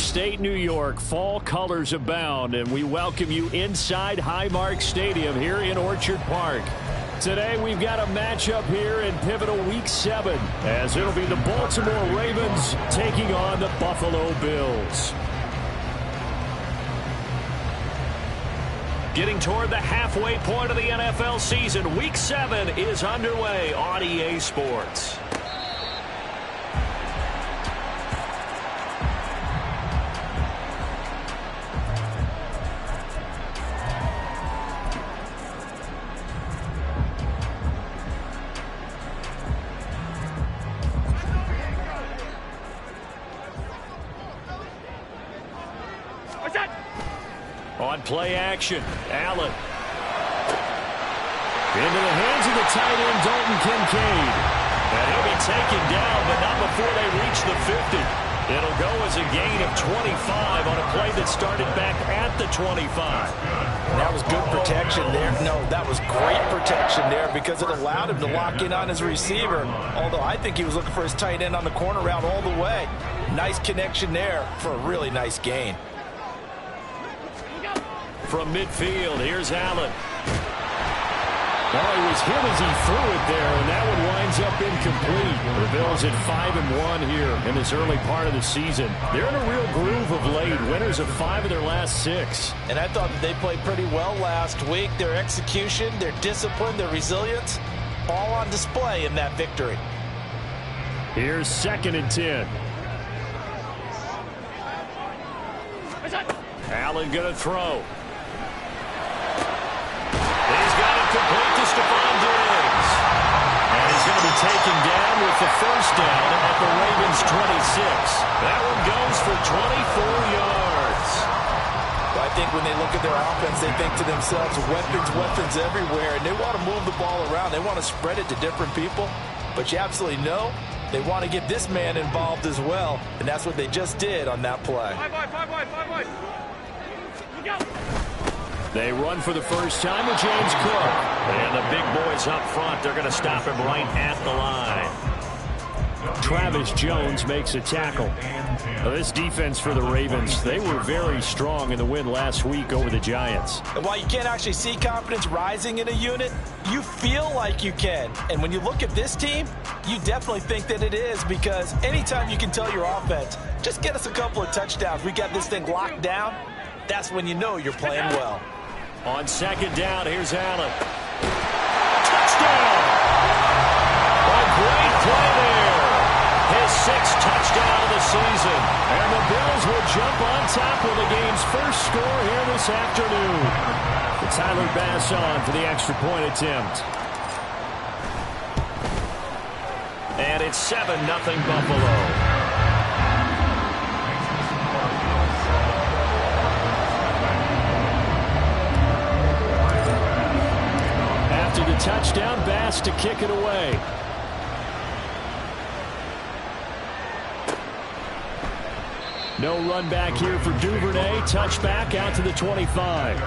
upstate New York, fall colors abound, and we welcome you inside Highmark Stadium here in Orchard Park. Today we've got a matchup here in pivotal Week 7, as it'll be the Baltimore Ravens taking on the Buffalo Bills. Getting toward the halfway point of the NFL season, Week 7 is underway on EA Sports. On play action, Allen. Into the hands of the tight end, Dalton Kincaid. And he'll be taken down, but not before they reach the 50. It'll go as a gain of 25 on a play that started back at the 25. That was good protection there. No, that was great protection there because it allowed him to lock in on his receiver. Although I think he was looking for his tight end on the corner route all the way. Nice connection there for a really nice gain. From midfield, here's Allen. Well, he was hit as he threw it there, and that one winds up incomplete. The Bills at 5-1 here in this early part of the season. They're in a real groove of late, winners of 5 of their last 6. And I thought that they played pretty well last week. Their execution, their discipline, their resilience, all on display in that victory. Here's 2nd and 10. Allen going to throw. Complete to Stephon Diggs. And he's going to be taken down with the first down at the Ravens' 26. That one goes for 24 yards. Well, I think when they look at their offense, they think to themselves, weapons everywhere, and they want to move the ball around. They want to spread it to different people. But you absolutely know they want to get this man involved as well, and that's what they just did on that play. Five wide. Look out. They run for the first time with James Cook. And the big boys up front, they're going to stop him right at the line. Travis Jones makes a tackle. Now, this defense for the Ravens, they were very strong in the win last week over the Giants. And while you can't actually see confidence rising in a unit, you feel like you can. And when you look at this team, you definitely think that it is, because anytime you can tell your offense, just get us a couple of touchdowns, we got this thing locked down, that's when you know you're playing well. On 2nd down, here's Allen. Touchdown! A great play there. His 6th touchdown of the season. And the Bills will jump on top with the game's first score here this afternoon. Tyler Bass on for the extra point attempt. And it's 7-0 Buffalo. The touchdown, Bass to kick it away. No run back here for Duvernay. Touchback out to the 25.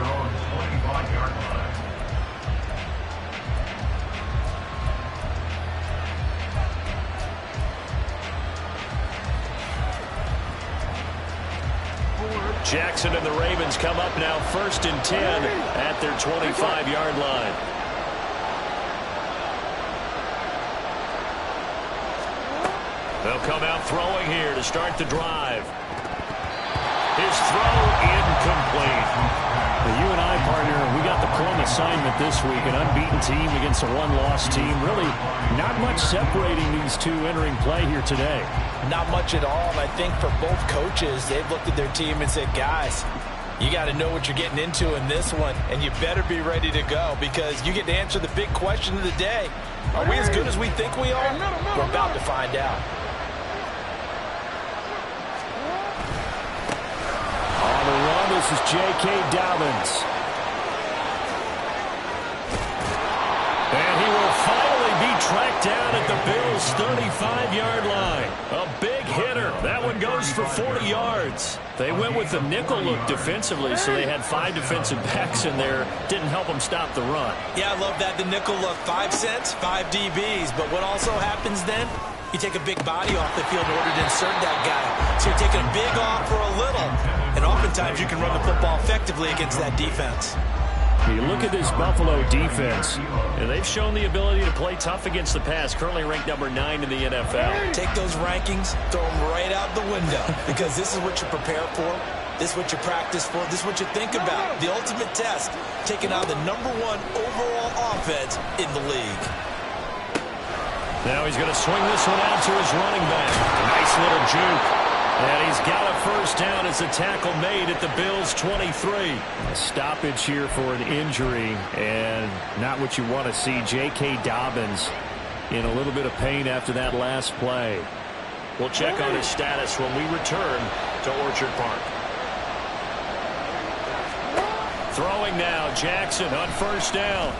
Jackson and the Ravens come up now 1st and 10 at their 25-yard line. They'll come out throwing here to start the drive. His throw incomplete. Well, you and I, partner, we got the plum assignment this week. An unbeaten team against a one-loss team. Really not much separating these two entering play here today. Not much at all. And I think for both coaches, they've looked at their team and said, guys, you got to know what you're getting into in this one, and you better be ready to go, because you get to answer the big question of the day. Are we as good as we think we are? We're about to find out. On the run, this is J.K. Dobbins. And he will finally be tracked down at the Bills' 35-yard line. A big hitter. That one goes for 40 yards. They went with the nickel look defensively, so they had 5 defensive backs in there. Didn't help them stop the run. Yeah, I love that, the nickel look. 5 cents, 5 DBs. But what also happens then? You take a big body off the field in order to insert that guy. So you're taking a big off for a little. sometimes you can run the football effectively against that defense. You look at this Buffalo defense, and they've shown the ability to play tough against the pass, currently ranked number 9 in the NFL. Take those rankings, throw them right out the window, because this is what you prepare for, this is what you practice for, this is what you think about. The ultimate test, taking on the #1 overall offense in the league. Now he's going to swing this one out to his running back. Nice little juke. And he's got a first down as a tackle made at the Bills' 23. A stoppage here for an injury, and not what you want to see. J.K. Dobbins in a little bit of pain after that last play. We'll check on his status when we return to Orchard Park. Throwing now, Jackson on first down.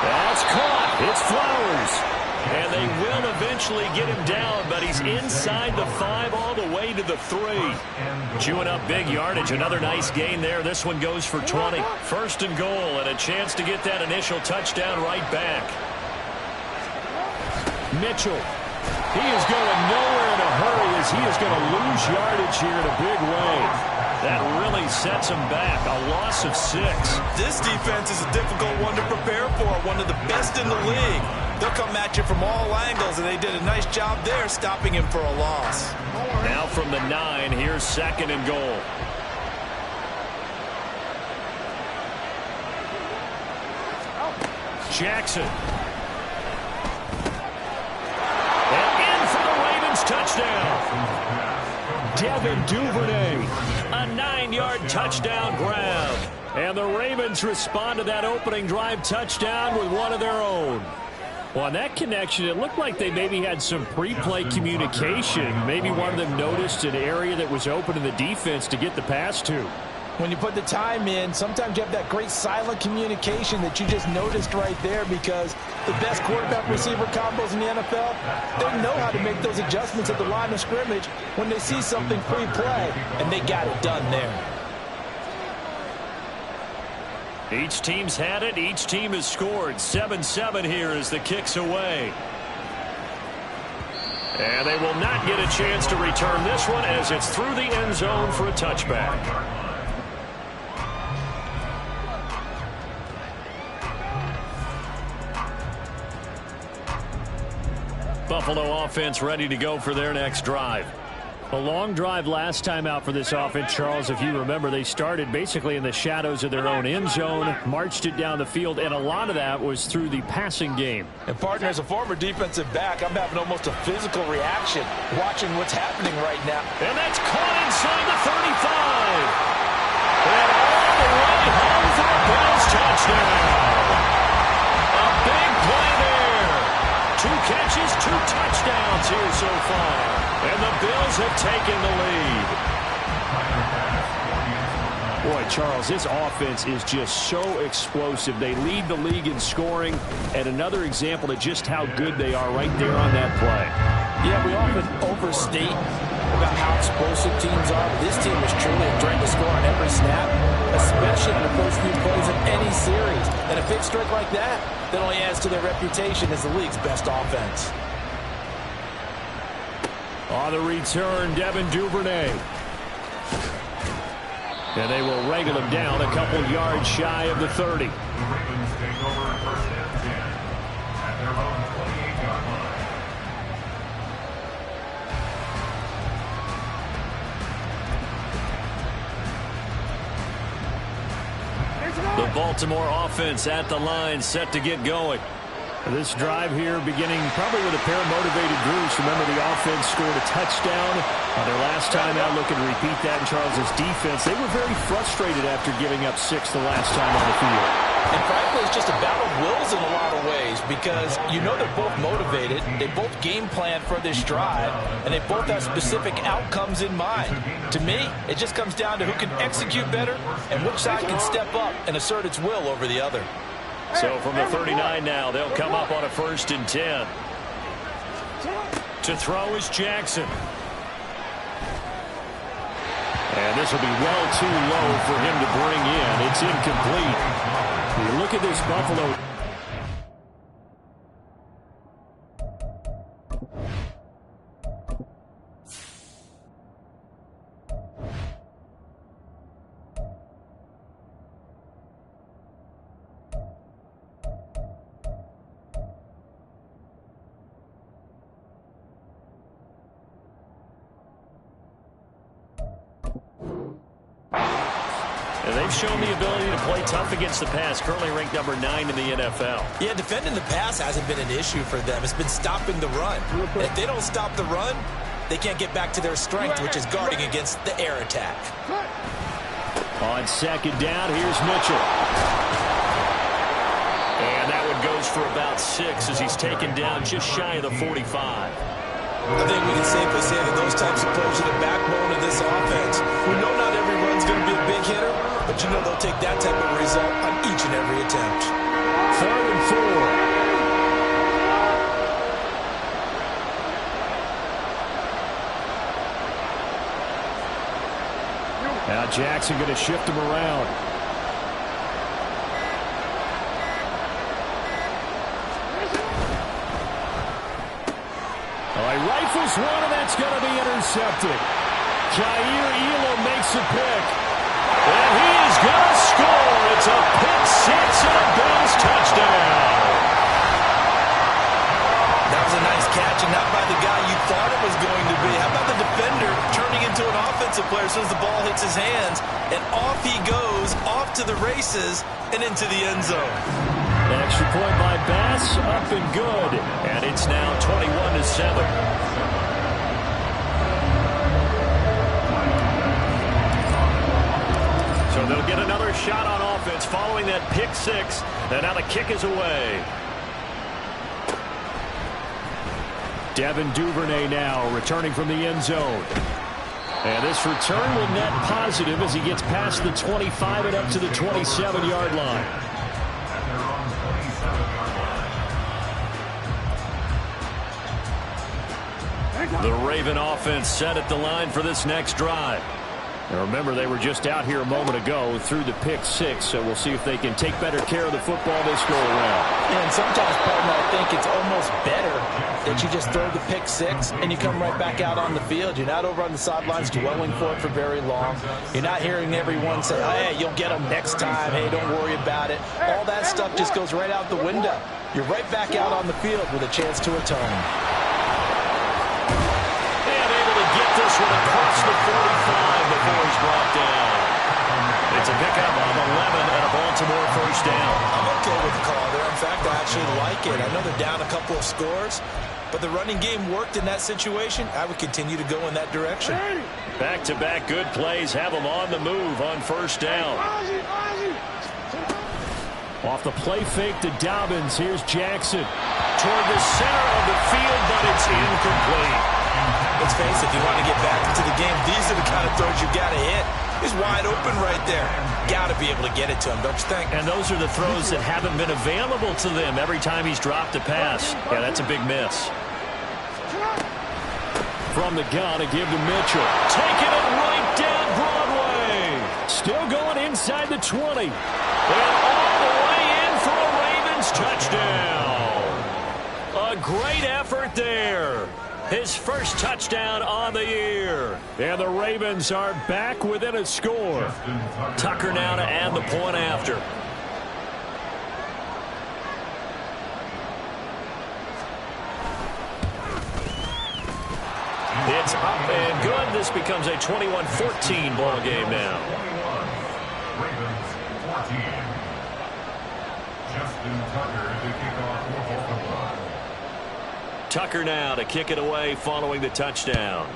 That's caught. It's Flowers. And they will eventually get him down, but he's inside the 5 all the way to the 3. Chewing up big yardage. Another nice gain there. This one goes for 20. First and goal, and a chance to get that initial touchdown right back. Mitchell. He is going nowhere in a hurry as he is going to lose yardage here in a big way. That really sets him back. A loss of 6. This defense is a difficult one to prepare for. One of the best in the league. They'll come at you from all angles, and they did a nice job there stopping him for a loss. Now from the 9, here's second and goal. Jackson. And in for the Ravens touchdown. Devin Duvernay. A 9-yard touchdown grab. And the Ravens respond to that opening drive touchdown with one of their own. Well, on that connection, it looked like they maybe had some pre-play communication. Maybe one of them noticed an area that was open in the defense to get the pass to. When you put the time in, sometimes you have that great silent communication that you just noticed right there, because the best quarterback-receiver combos in the NFL, they know how to make those adjustments at the line of scrimmage when they see something pre-play, and they got it done there. Each team's had it. Each team has scored. 7-7 here as the kick's away. And they will not get a chance to return this one as it's through the end zone for a touchback. Buffalo offense ready to go for their next drive. A long drive last time out for this offense, Charles. If you remember, they started basically in the shadows of their own end zone, marched it down the field, and a lot of that was through the passing game. And, partner, as a former defensive back, I'm having almost a physical reaction watching what's happening right now. And that's caught inside the 35. And all the way home for a Bills touchdown. A big play there. 2 catches, 2 touchdowns here so far. And the Bills have taken the lead. Boy, Charles, this offense is just so explosive. They lead the league in scoring, and another example of just how good they are right there on that play. Yeah, we often overstate about how explosive teams are, but this team is truly a threat to score on every snap, especially in the first few plays of any series. And a big streak like that only adds to their reputation as the league's best offense. On the return, Devin Duvernay. And they will wrangle him down a couple yards shy of the 30. The Baltimore offense at the line, set to get going. This drive here beginning probably with a pair of motivated groups. Remember, the offense scored a touchdown on their last time out. Looking to repeat that in Charles's defense. They were very frustrated after giving up 6 the last time on the field. And frankly, it's just a battle of wills in a lot of ways, because you know they're both motivated. They both game plan for this drive, and they both have specific outcomes in mind. To me, it just comes down to who can execute better and which side can step up and assert its will over the other. So from the 39 now, they'll come up on a 1st and 10. To throw is Jackson. And this will be well too low for him to bring in. It's incomplete. You look at this Buffalo. And they've shown the ability to play tough against the pass, currently ranked number 9 in the NFL. Yeah, defending the pass hasn't been an issue for them. It's been stopping the run. And if they don't stop the run, they can't get back to their strength, which is guarding against the air attack. On second down, here's Mitchell. And that one goes for about 6 as he's taken down just shy of the 45. I think we can safely say that those types of plays are the backbone of this offense. We know not every run's going to be a big hitter, but you know they'll take that type of result on each and every attempt. 3rd and 4. Now Jackson going to shift him around. He rifles one, and that's going to be intercepted. Jair Elam makes a pick. And he is going to score. It's a pick 6 and a Bills touchdown. That was a nice catch, and not by the guy you thought it was going to be. How about the defender turning into an offensive player as soon as the ball hits his hands, and off he goes, off to the races, and into the end zone. An extra point by Bass, up and good. And it's now 21-7. So they'll get another shot on offense following that pick 6. And now the kick is away. Devin Duvernay now returning from the end zone. And this return will net positive as he gets past the 25 and up to the 27-yard line. The Raven offense set at the line for this next drive. And remember, they were just out here a moment ago through the pick 6, so we'll see if they can take better care of the football this go-around. And sometimes, partner, I think it's almost better that you just throw the pick 6 and you come right back out on the field. You're not over on the sidelines dwelling for it for very long. You're not hearing everyone say, oh, hey, you'll get them next time. Hey, don't worry about it. All that stuff just goes right out the window. You're right back out on the field with a chance to atone. This one across the 45 before he's brought down. It's a pickup on 11 and a Baltimore first down. I'm okay with the call there. In fact, I actually like it. I know they're down a couple of scores, but the running game worked in that situation. I would continue to go in that direction. Back-to-back good plays have them on the move on first down. Off the play fake to Dobbins. Here's Jackson toward the center of the field, but it's incomplete. Let's face it, if you want to get back into the game, these are the kind of throws you got to hit. He's wide open right there. Got to be able to get it to him, don't you think? And those are the throws that haven't been available to them every time he's dropped a pass. Yeah, that's a big miss. From the gun, a give to Mitchell. Taking it right down Broadway. Still going inside the 20. And all the way in for a Ravens touchdown. A great effort there. His first touchdown on the year. And the Ravens are back within a score. Tucker now to add the point after. It's up and good. This becomes a 21-14 ball game now. Ravens 14. Justin Tucker to kick off for Baltimore. Tucker now to kick it away following the touchdown.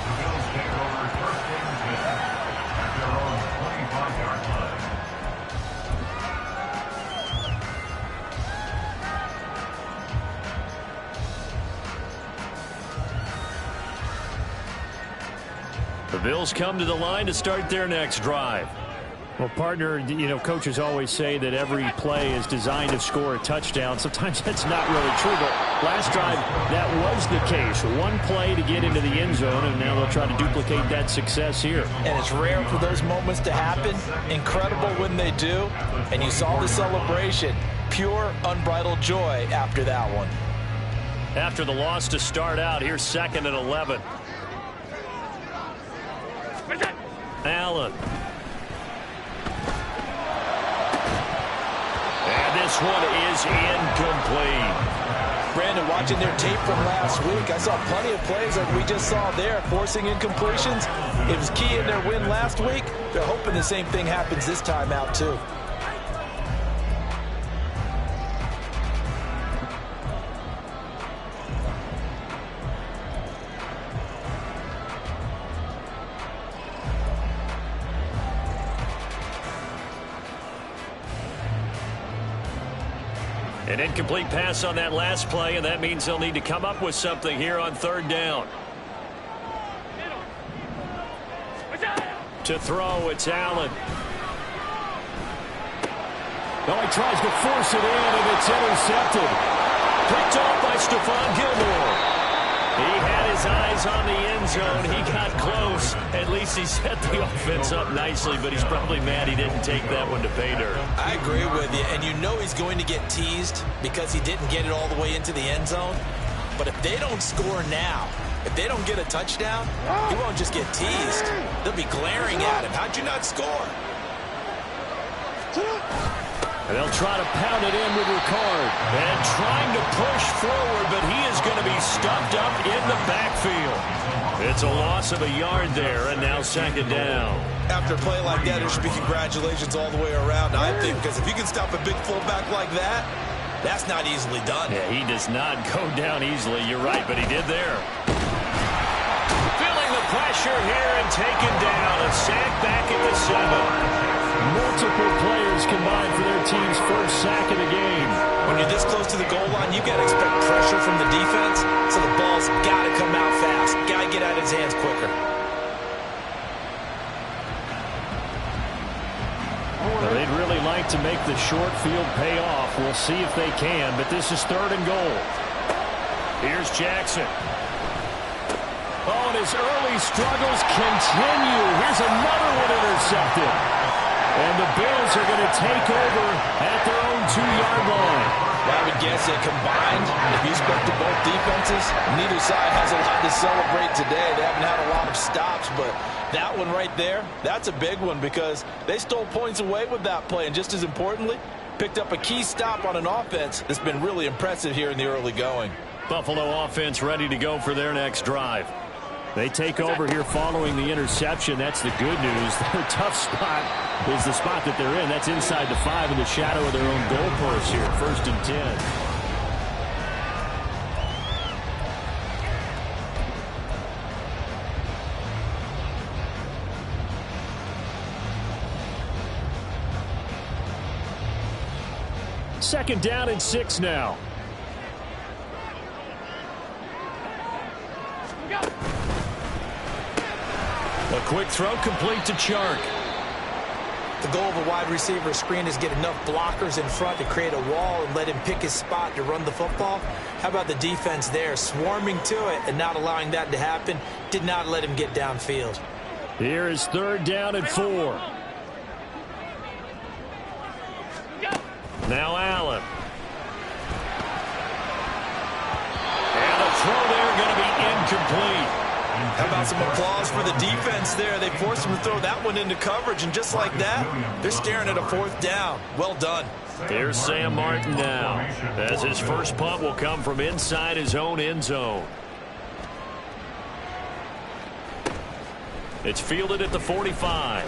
The Bills take over first and 10 at their own 25-yard line. The Bills come to the line to start their next drive. Well, partner, you know, coaches always say that every play is designed to score a touchdown. Sometimes that's not really true, but last drive, that was the case. One play to get into the end zone, and now they'll try to duplicate that success here. And it's rare for those moments to happen. Incredible when they do. And you saw the celebration. Pure, unbridled joy after that one. After the loss to start out, here's 2nd and 11. Allen. And this one is incomplete. Brandon, watching their tape from last week, I saw plenty of plays like we just saw there, forcing incompletions. It was key in their win last week. They're hoping the same thing happens this time out, too. An incomplete pass on that last play, and that means they'll need to come up with something here on third down. To throw, it's Allen. No, he tries to force it in, and it's intercepted. Picked off by Stephon Gilmore. He had his eyes on the end zone. He got close. At least he set the offense up nicely, but he's probably mad he didn't take that one to pay dirt. I agree with you, and you know he's going to get teased because he didn't get it all the way into the end zone. But if they don't score now, if they don't get a touchdown, he won't just get teased. They'll be glaring at him. How'd you not score? And they'll try to pound it in with Ricard. And trying to push forward, but he is going to be stuffed up in the backfield. It's a loss of a yard there, and now second down. After a play like that, there should be congratulations all the way around, I think, because if you can stop a big fullback like that, that's not easily done. Yeah, he does not go down easily. You're right, but he did there. Feeling the pressure here and taken down. A sack back at the 7. Multiple players combined for their team's first sack of the game. When you're this close to the goal line, you've got to expect pressure from the defense, so the ball's got to come out fast. Got to get out of his hands quicker. Well, they'd really like to make the short field pay off. We'll see if they can, but this is third and goal. Here's Jackson. Oh, and his early struggles continue. Here's another one intercepted. And the Bills are going to take over at their own 2-yard line. I would guess that combined, if you spoke to both defenses, neither side has a lot to celebrate today. They haven't had a lot of stops, but that one right there, that's a big one because they stole points away with that play. And just as importantly, picked up a key stop on an offense that's been really impressive here in the early going. Buffalo offense ready to go for their next drive. They take over here following the interception. That's the good news. Their tough spot is the spot that they're in. That's inside the 5 in the shadow of their own goalpost here. 1st and 10. Second down and 6 now. A quick throw complete to Chark. The goal of a wide receiver screen is get enough blockers in front to create a wall and let him pick his spot to run the football. How about the defense there, swarming to it and not allowing that to happen? Did not let him get downfield. Here is third down and 4. Now Allen. And the throw there going to be incomplete. How about some applause for the defense there? They forced him to throw that one into coverage, and just like that, they're staring at a 4th down. Well done. Here's Sam Martin now, as his first punt will come from inside his own end zone. It's fielded at the 45.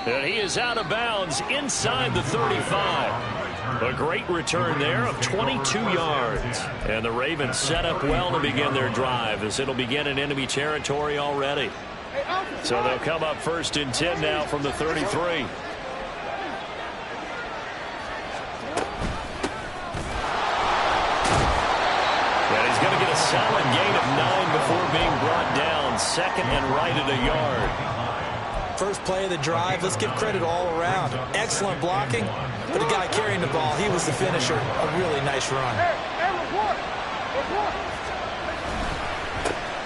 And he is out of bounds inside the 35. A great return there of 22 yards. And the Ravens set up well to begin their drive as it'll begin in enemy territory already. So they'll come up 1st and 10 now from the 33. And he's going to get a solid gain of 9 before being brought down. 2nd and right at a yard. First play of the drive, let's give credit all around. Excellent blocking, but the guy carrying the ball, he was the finisher. A really nice run.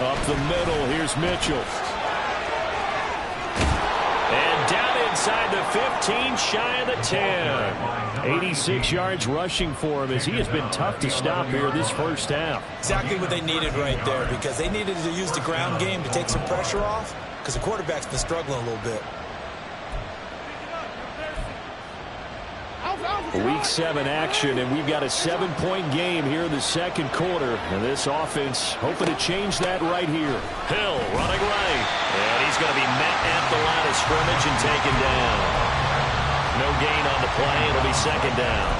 Up the middle, here's Mitchell. And down inside the 15, shy of the 10. 86 yards rushing for him as he has been tough to stop here this first half. Exactly what they needed right there because they needed to use the ground game to take some pressure off. Because the quarterback's been struggling a little bit. Week 7 action, and we've got a 7-point game here in the second quarter. And this offense hoping to change that right here. Hill running right. And he's going to be met at the line of scrimmage and taken down. No gain on the play. It'll be second down.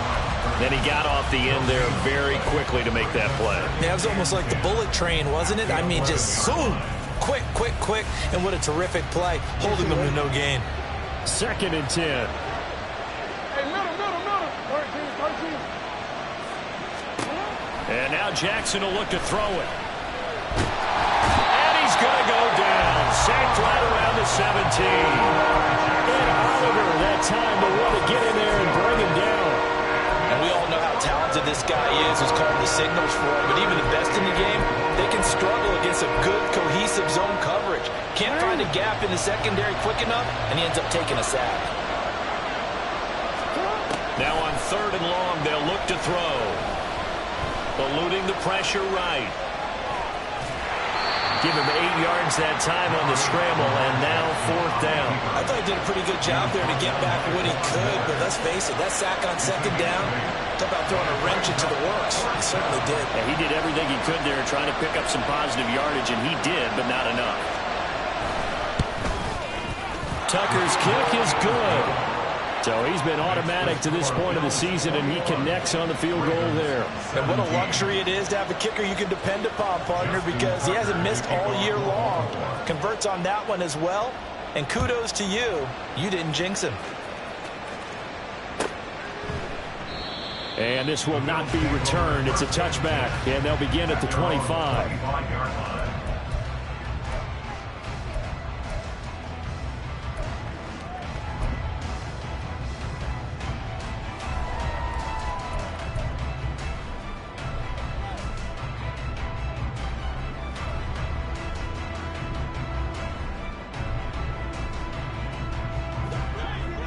Then he got off the end there very quickly to make that play. Yeah, it was almost like the bullet train, wasn't it? I mean, just zoom. Quick, quick, quick. And what a terrific play, holding them to no gain. 2nd and 10. And now Jackson will look to throw it. And he's going to go down. Sacked right around the 17. And Oliver that time to want to get in there and bring him down. And we all know how talented this guy is who's called the signals for him. But even the best in the game, they can struggle against a good, cohesive zone coverage. Can't find a gap in the secondary quick enough, and he ends up taking a sack. Now on 3rd and long, they'll look to throw. Eluding the pressure right. Give him 8 yards that time on the scramble, and now 4th down. I thought he did a pretty good job there to get back what he could, but let's face it, that sack on 2nd down, talk about throwing a wrench into the works. He certainly did. Yeah, he did everything he could there trying to pick up some positive yardage, and he did, but not enough. Tucker's kick is good. So he's been automatic to this point of the season, and he connects on the field goal there. And what a luxury it is to have a kicker you can depend upon, partner, because he hasn't missed all year long. Converts on that one as well. And kudos to you. You didn't jinx him. And this will not be returned. It's a touchback, and they'll begin at the 25.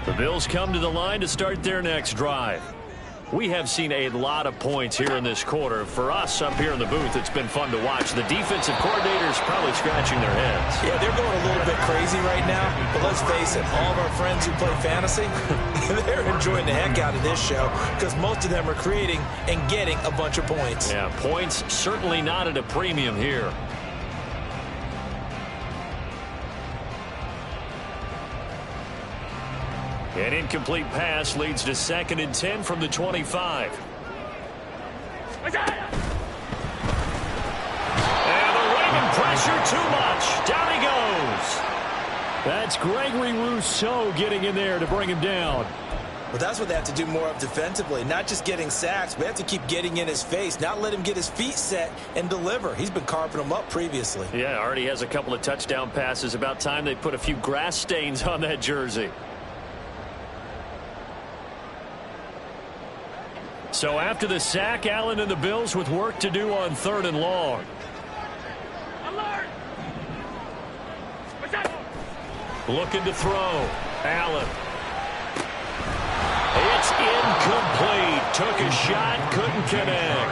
The Bills come to the line to start their next drive. We have seen a lot of points here in this quarter. For us up here in the booth, it's been fun to watch. The defensive coordinators probably scratching their heads. Yeah, they're going a little bit crazy right now. But let's face it, all of our friends who play fantasy, they're enjoying the heck out of this show because most of them are creating and getting a bunch of points. Yeah, points certainly not at a premium here. An incomplete pass leads to 2nd and 10 from the 25. And the Raven pressure too much. Down he goes. That's Gregory Rousseau getting in there to bring him down. Well, that's what they have to do more of defensively, not just getting sacks. We have to keep getting in his face, not let him get his feet set and deliver. He's been carving them up previously. Yeah, already has a couple of touchdown passes. About time they put a few grass stains on that jersey. So after the sack, Allen and the Bills with work to do on 3rd and long. Alert! Looking to throw. Allen. It's incomplete. Took a shot, couldn't connect.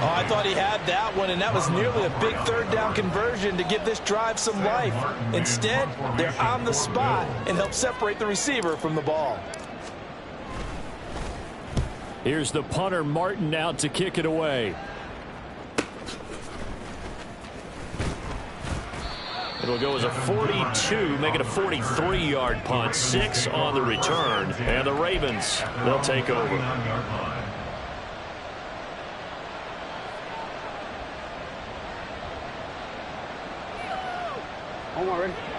Oh, I thought he had that one, and that was nearly a big 3rd down conversion to give this drive some life. Instead, they're on the spot and help separate the receiver from the ball. Here's the punter, Martin, out to kick it away. It'll go as a 42, make it a 43-yard punt. 6 on the return. And the Ravens, they'll take over.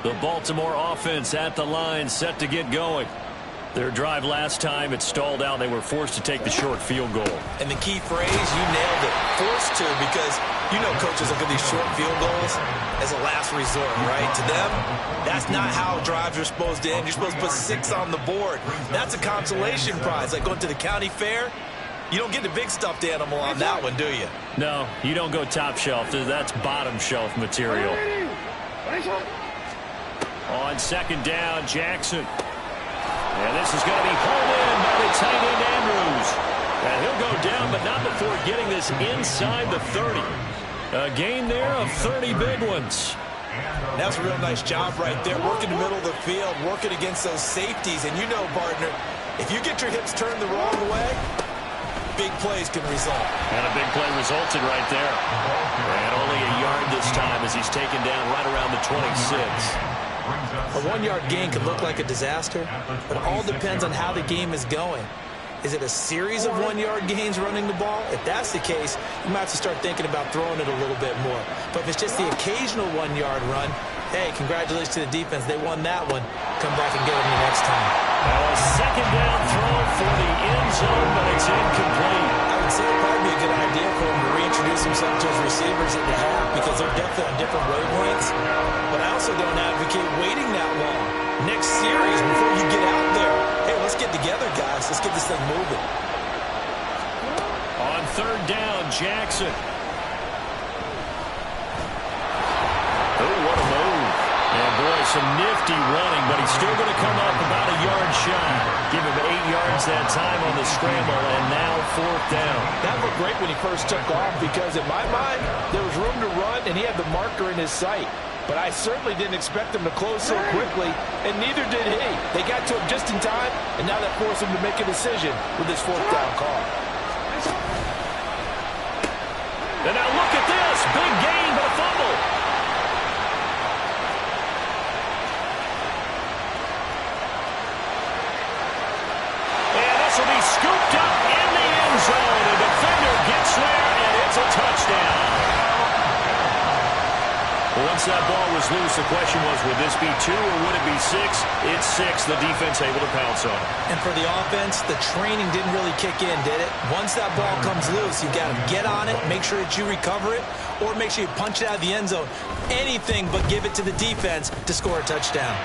The Baltimore offense at the line, set to get going. Their drive last time, it stalled out. They were forced to take the short field goal. And the key phrase, you nailed it, forced to, because you know coaches look at these short field goals as a last resort, right? To them, that's not how drives are supposed to end. You're supposed to put 6 on the board. That's a consolation prize, like going to the county fair. You don't get the big stuffed animal on that one, do you? No, you don't go top shelf. That's bottom shelf material. On 2nd down, Jackson. And this is going to be pulled in by the tight end, Andrews. And he'll go down, but not before getting this inside the 30. A gain there of 30 big ones. That's a real nice job right there, working the middle of the field, working against those safeties. And you know, partner, If you get your hips turned the wrong way, big plays can result. And a big play resulted right there. And only a yard this time as he's taken down right around the 26. A 1-yard gain could look like a disaster, but it all depends on how the game is going. Is it a series of 1-yard gains running the ball? If that's the case, you might have to start thinking about throwing it a little bit more. But if it's just the occasional 1-yard run, hey, congratulations to the defense. They won that one. Come back and get them the next time. Now a second down throw for the end zone, but it's incomplete. I would say it would probably be a good idea for him to reintroduce himself to his receivers at the half because they're definitely on different wavelengths. But I also don't advocate waiting that long. Next series, before you get out there, hey, let's get together, guys. Let's get this thing moving. On third down, Jackson. Oh, what a move. And, boy, some nifty running, but he's still going to come up about a yard shy. Give him 8 yards that time on the scramble, and now fourth down. That looked great when he first took off because, in my mind, there was room to run, and he had the marker in his sight. But I certainly didn't expect him to close so quickly, and neither did he. They got to him just in time, and now that forced him to make a decision with his fourth down call. And now look at this. Big gain, but a fumble. And this will be scooped up in the end zone. A defender gets there, and it's a touchdown. Once that ball was loose, the question was, would this be 2 or would it be 6? It's 6. The defense able to pounce on it. And for the offense, the training didn't really kick in, did it? Once that ball comes loose, you got to get on it, make sure that you recover it, or make sure you punch it out of the end zone. Anything but give it to the defense to score a touchdown.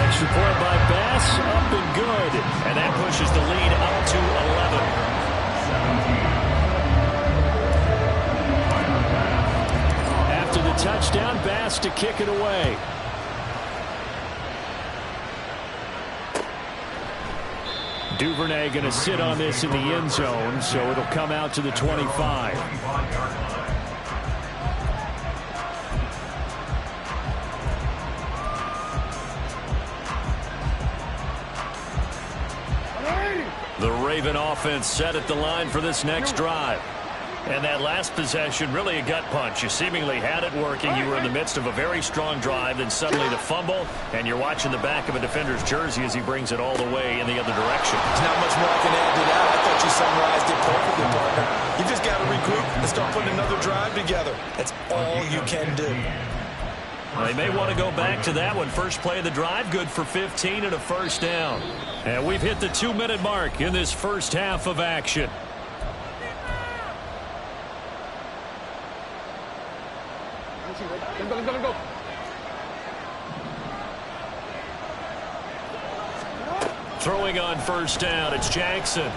Extra point by Bass, up and good. And that pushes the lead up to 11. After the touchdown, Bass to kick it away. Duvernay going to sit on this in the end zone, so it'll come out to the 25. The Raven offense set at the line for this next drive. And that last possession, really a gut punch. You seemingly had it working. You were in the midst of a very strong drive, then suddenly the fumble, and you're watching the back of a defender's jersey as he brings it all the way in the other direction. There's not much more I can add to that. I thought you summarized it perfectly, partner. You just got to regroup and start putting another drive together. That's all you can do. They may want to go back to that one. First play of the drive, good for 15 and a first down. And we've hit the 2-minute mark in this first half of action. Go. Throwing on first down, it's Jackson. And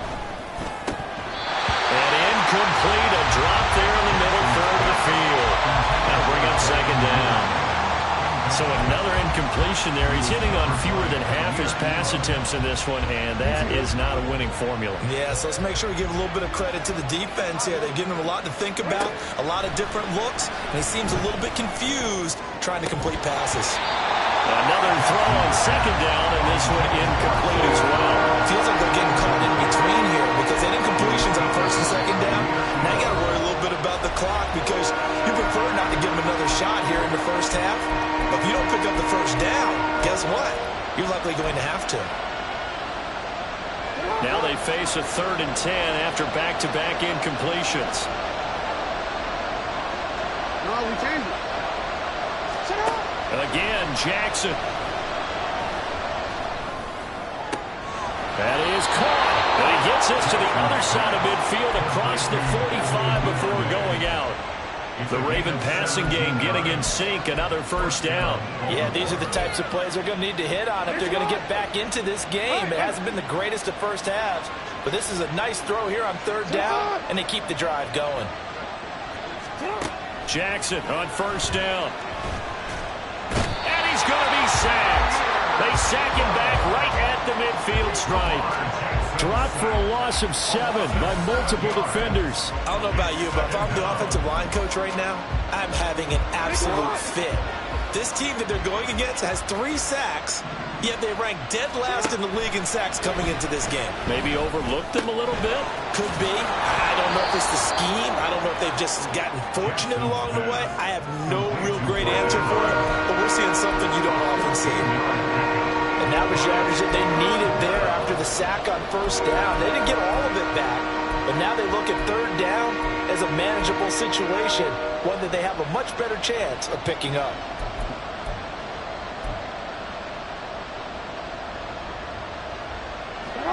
incomplete, a drop there in the middle third of the field. That'll bring up second down. So another incompletion there. He's hitting on fewer than half his pass attempts in this one, and that is not a winning formula. Yeah, so let's make sure we give a little bit of credit to the defense here. They've given him a lot to think about, a lot of different looks, and he seems a little bit confused trying to complete passes. Another throw on second down, and this one incomplete as well. Feels like they're getting caught in between here because they had incompletions on first and second down. Now you got to worry a little bit about the clock because you prefer not to give them another shot here in the first half. But if you don't pick up the first down, guess what? You're likely going to have to. Now they face a 3rd and 10 after back-to-back incompletions. No, we changed it. Again, Jackson. That is caught. And he gets this to the other side of midfield across the 45 before going out. The Raven passing game getting in sync. Another first down. Yeah, these are the types of plays they're going to need to hit on if they're going to get back into this game. It hasn't been the greatest of first halves, but this is a nice throw here on third down, and they keep the drive going. Jackson on first down. And he's going to be sacked. They sack him back right at the midfield stripe. Dropped for a loss of 7 by multiple defenders. I don't know about you, but if I'm the offensive line coach right now, I'm having an absolute fit. This team that they're going against has 3 sacks, yet they rank dead last in the league in sacks coming into this game. Maybe overlooked them a little bit? Could be. I don't know if it's the scheme. I don't know if they've just gotten fortunate along the way. I have no real great answer for it, but we're seeing something you don't often see. And that was the average that they needed there after the sack on first down. They didn't get all of it back, but now they look at third down as a manageable situation, one that they have a much better chance of picking up.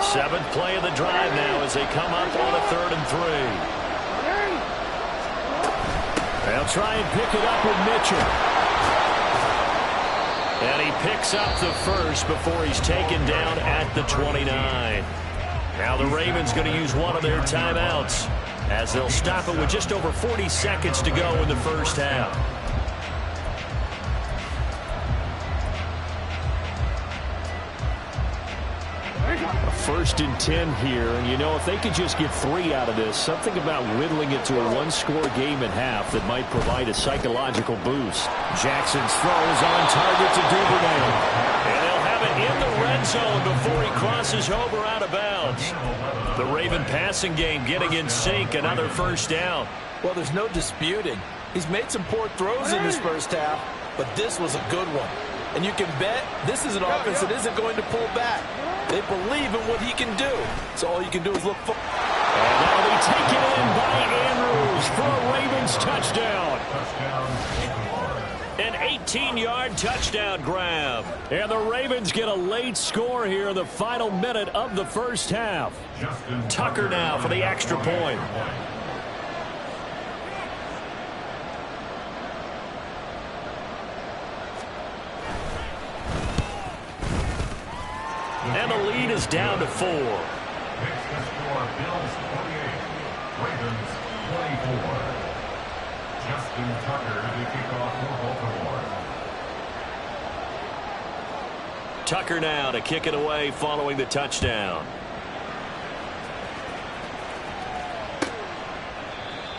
Seventh play of the drive now as they come up on a 3rd and 3. They'll try and pick it up with Mitchell. And he picks up the first before he's taken down at the 29. Now the Ravens going to use one of their timeouts as they'll stop it with just over 40 seconds to go in the first half. 1st and 10 here, and you know, if they could just get 3 out of this, something about whittling it to a 1-score game at half that might provide a psychological boost. Jackson's throw is on target to Duvernay. And they'll have it in the red zone before he crosses over out of bounds. The Raven passing game getting in sync, another first down. Well, there's no disputing. He's made some poor throws in this first half, but this was a good one. And you can bet this is an offense that isn't going to pull back. They believe in what he can do. So all you can do is look for. And that'll be taken in by Andrews for a Ravens touchdown. An 18-yard touchdown grab. And the Ravens get a late score here in the final minute of the first half. Tucker now for the extra point. And the lead is down to 4. Makes the score Bills 28, Ravens 24. Justin Tucker to kick off for Baltimore. Tucker now to kick it away following the touchdown.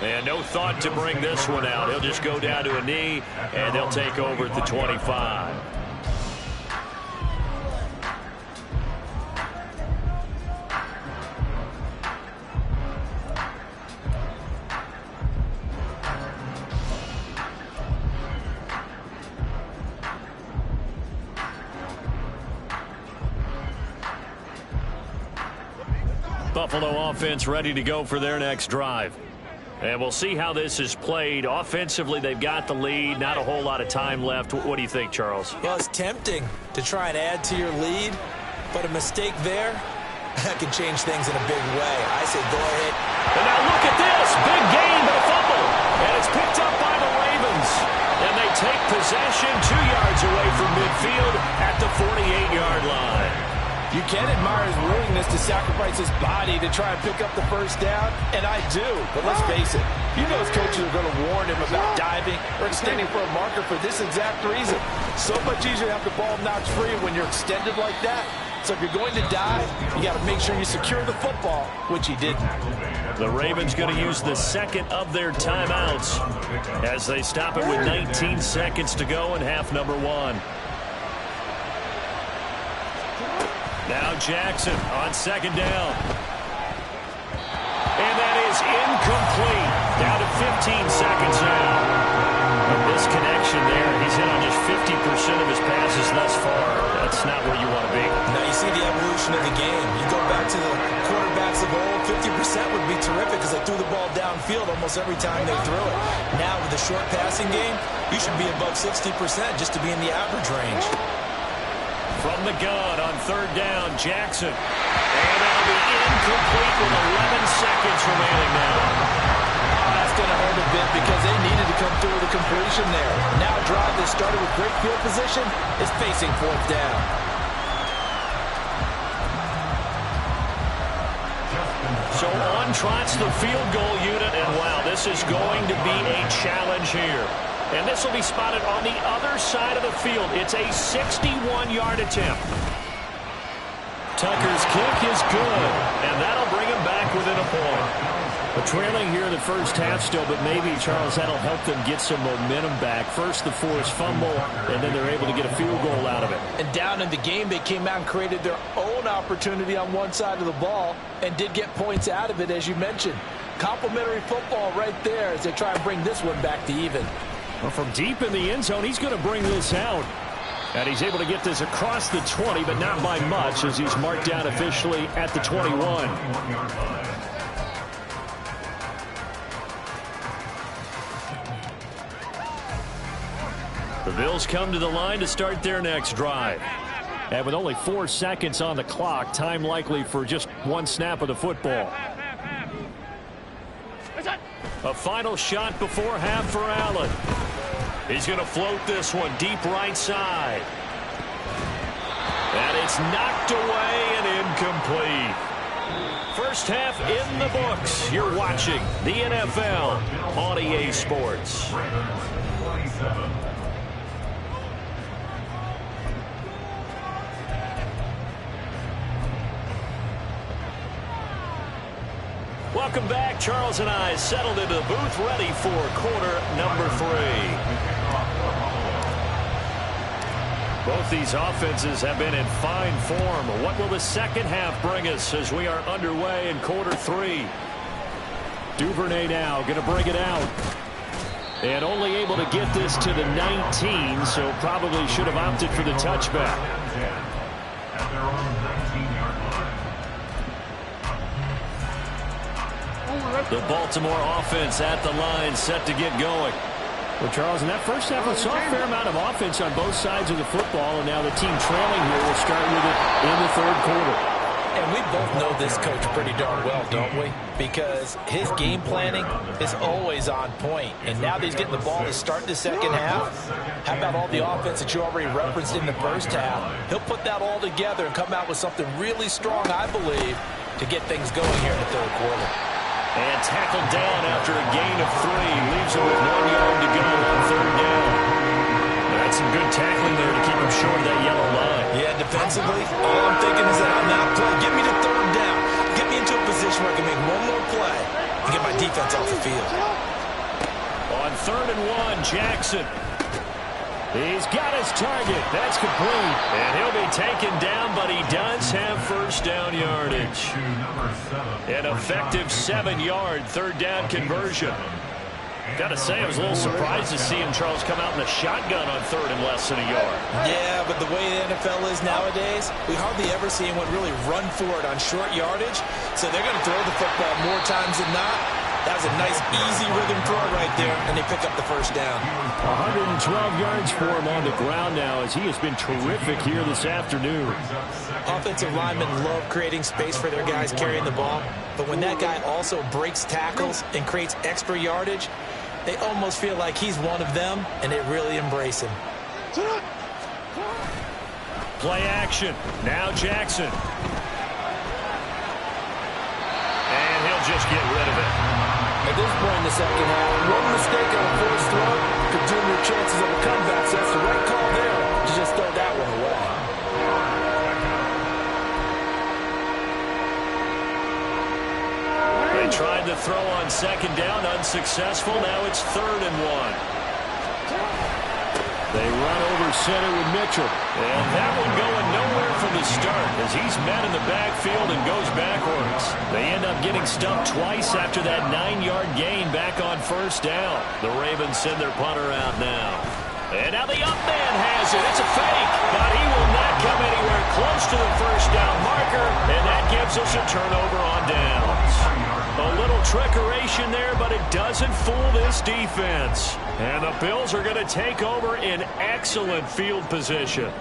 And no thought to bring this one out. He'll just go down to a knee, and they'll take over at the 25. Buffalo offense ready to go for their next drive. And we'll see how this is played. Offensively, they've got the lead. Not a whole lot of time left. What do you think, Charles? Well, it's tempting to try and add to your lead, but a mistake there that can change things in a big way. I say go ahead. And now look at this. Big gain, but a fumble. And it's picked up by the Ravens. And they take possession 2 yards away from midfield at the 48-yard line. You can admire his willingness to sacrifice his body to try and pick up the first down, and I do. But let's face it, you know his coaches are going to warn him about diving or extending for a marker for this exact reason. So much easier to have the ball knocked free when you're extended like that. So if you're going to dive, you got to make sure you secure the football, which he didn't. The Ravens going to use the second of their timeouts as they stop it with 19 seconds to go in half number 1. Now Jackson on second down. And that is incomplete. Down to 15 seconds now. A misconnection there. He's hit on just 50% of his passes thus far. That's not where you want to be. Now you see the evolution of the game. You go back to the quarterbacks of old, 50% would be terrific because they threw the ball downfield almost every time they threw it. Now with the short passing game, you should be above 60% just to be in the average range. From the gun on third down, Jackson. And that'll be incomplete with 11 seconds remaining now. That's going to hurt a bit because they needed to come through with a completion there. Now a drive that started with great field position is facing fourth down. So on trots the field goal unit, and wow, this is going to be a challenge here. And this will be spotted on the other side of the field. It's a 61-yard attempt. Tucker's kick is good, and that'll bring him back within a point. Trailing here in the first half still, but maybe, Charles, that'll help them get some momentum back. First the forced fumble, and then they're able to get a field goal out of it. And down in the game, they came out and created their own opportunity on one side of the ball and did get points out of it, as you mentioned. Complimentary football right there as they try and bring this one back to even. Well, from deep in the end zone, he's going to bring this out. And he's able to get this across the 20, but not by much, as he's marked down officially at the 21. The Bills come to the line to start their next drive. And with only 4 seconds on the clock, time likely for just one snap of the football. A final shot before half for Allen. He's going to float this one deep right side. And it's knocked away and incomplete. First half in the books. You're watching the NFL on EA Sports. Welcome back. Charles and I settled into the booth, ready for quarter number 3. Both these offenses have been in fine form. What will the second half bring us as we are underway in quarter 3? Duvernay now going to bring it out. And only able to get this to the 19, so probably should have opted for the touchback. At their own 19-yard line. The Baltimore offense at the line, set to get going. Well, Charles, in that first half, we saw a fair amount of offense on both sides of the football, and now the team trailing here will start with it in the third quarter. And we both know this coach pretty darn well, don't we? Because his game planning is always on point. And now that he's getting the ball to start the second half, how about all the offense that you already referenced in the first half? He'll put that all together and come out with something really strong, I believe, to get things going here in the third quarter. And tackled down after a gain of 3. Leaves him with 1 yard to go on third down. That's some good tackling there to keep him short of that yellow line. Yeah, defensively, all I'm thinking is that on that play, get me to third down. Get me into a position where I can make one more play and get my defense off the field. On 3rd and 1, Jackson. He's got his target. That's complete. And he'll be taken down, but he does have first down yardage. An effective 7-yard third down conversion. Got to say, I was a little surprised to see him, Charles, come out in the shotgun on 3rd and less than a yard. Yeah, but the way the NFL is nowadays, we hardly ever see anyone really run for it on short yardage. So they're going to throw the football more times than not. That was a nice, easy rhythm throw right there, and they pick up the first down. 112 yards for him on the ground now, as he has been terrific here this afternoon. Offensive linemen love creating space for their guys carrying the ball, but when that guy also breaks tackles and creates extra yardage, they almost feel like he's one of them, and they really embrace him. Play action. Now Jackson. And he'll just get rid of it. At this point in the second half, one mistake on a forced throw could doom your chances of a comeback, so that's the right call there to just throw that one away. They tried to throw on second down, unsuccessful. Now it's 3rd and 1. They run over center with Mitchell. And that one going nowhere from the start as he's met in the backfield and goes backwards. They end up getting stumped twice after that 9-yard gain back on first down. The Ravens send their punter out now. And now the up man has it. It's a fake, but he will not come anywhere close to the first down marker, and that gives us a turnover on downs. A little trickeration there, but it doesn't fool this defense. And the Bills are going to take over in excellent field position.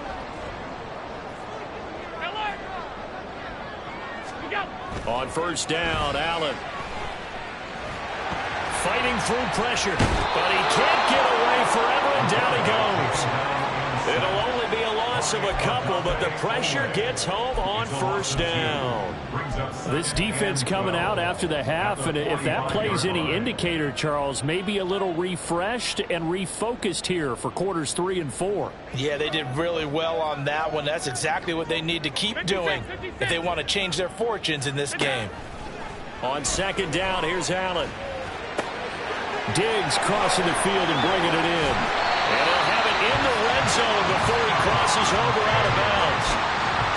On first down, Allen. Fighting through pressure, but he can't get away forever, and down he goes. It'll only be a loss of a couple, but the pressure gets home on first down. This defense coming out after the half, and if that plays any indicator, Charles, maybe a little refreshed and refocused here for quarters 3 and 4. Yeah, they did really well on that one. That's exactly what they need to keep doing if they want to change their fortunes in this game. On second down, here's Allen. Diggs crossing the field and bringing it in. And he'll have it in the red zone before he crosses over out of bounds.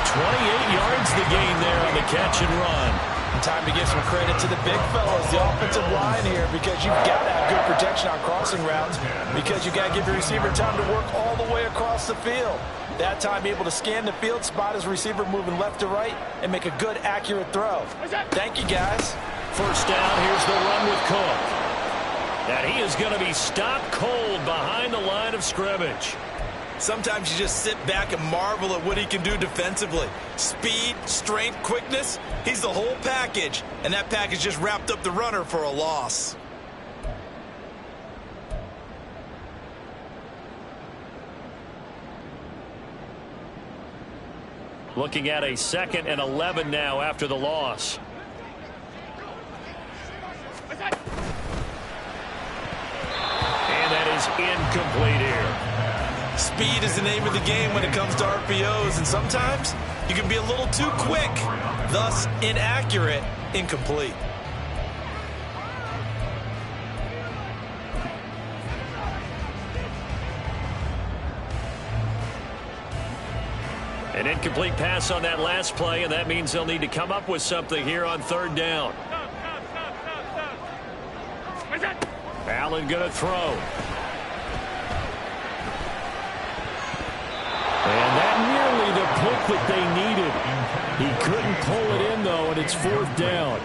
28 yards the gain there on the catch and run. And time to give some credit to the big fellas, the offensive line here, because you've got to have good protection on crossing routes, because you've got to give your receiver time to work all the way across the field. That time able to scan the field, spot his receiver moving left to right, and make a good, accurate throw. Thank you, guys. First down, here's the run with Cook. And he is going to be stopped cold behind the line of scrimmage. Sometimes you just sit back and marvel at what he can do defensively. Speed, strength, quickness, he's the whole package. And that package just wrapped up the runner for a loss. Looking at a 2nd and 11 now after the loss. And that is incomplete here. Speed is the name of the game when it comes to RPOs, and sometimes you can be a little too quick, thus inaccurate, incomplete. An incomplete pass on that last play, and that means they'll need to come up with something here on 3rd down. Allen going to throw. And that nearly the pick that they needed. He couldn't pull it in, though, and it's 4th down.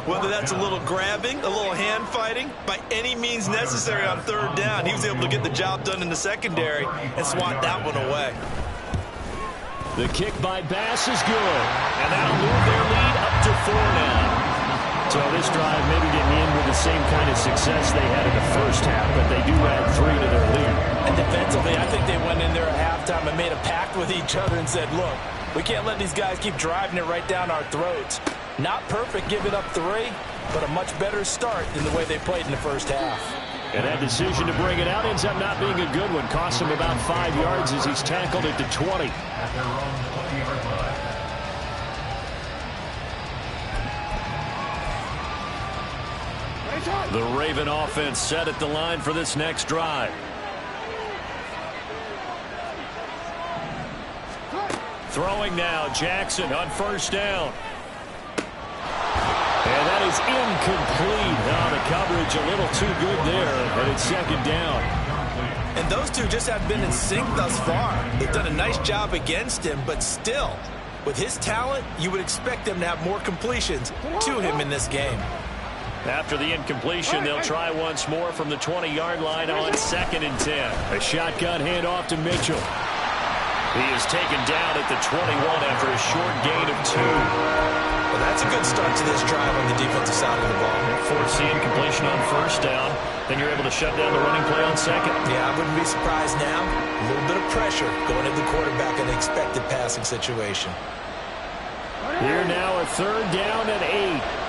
Whether that's a little grabbing, a little hand fighting, by any means necessary on 3rd down, he was able to get the job done in the secondary and swat that one away. The kick by Bass is good. And that'll move their lead up to 4 now. So this drive maybe getting in with the same kind of success they had in the first half, but they do add 3 to their lead. And defensively, I think they went in there at halftime and made a pact with each other and said, look, we can't let these guys keep driving it right down our throats. Not perfect giving up 3, but a much better start than the way they played in the first half. And that decision to bring it out ends up not being a good one. Costs him about 5 yards as he's tackled at the 20. At their own 20-yard line. The Raven offense set at the line for this next drive. Throwing now, Jackson on 1st down. And that is incomplete. Now the coverage a little too good there, but it's 2nd down. And those two just have been in sync thus far. They've done a nice job against him, but still, with his talent, you would expect them to have more completions to him in this game. After the incompletion, they'll try once more from the 20-yard line on 2nd and 10. A shotgun handoff to Mitchell. He is taken down at the 21 after a short gain of 2. Well, that's a good start to this drive on the defensive side of the ball. Force the incompletion on 1st down. Then you're able to shut down the running play on 2nd. Yeah, I wouldn't be surprised now. A little bit of pressure going at the quarterback in an expected passing situation. Here now a 3rd down and 8.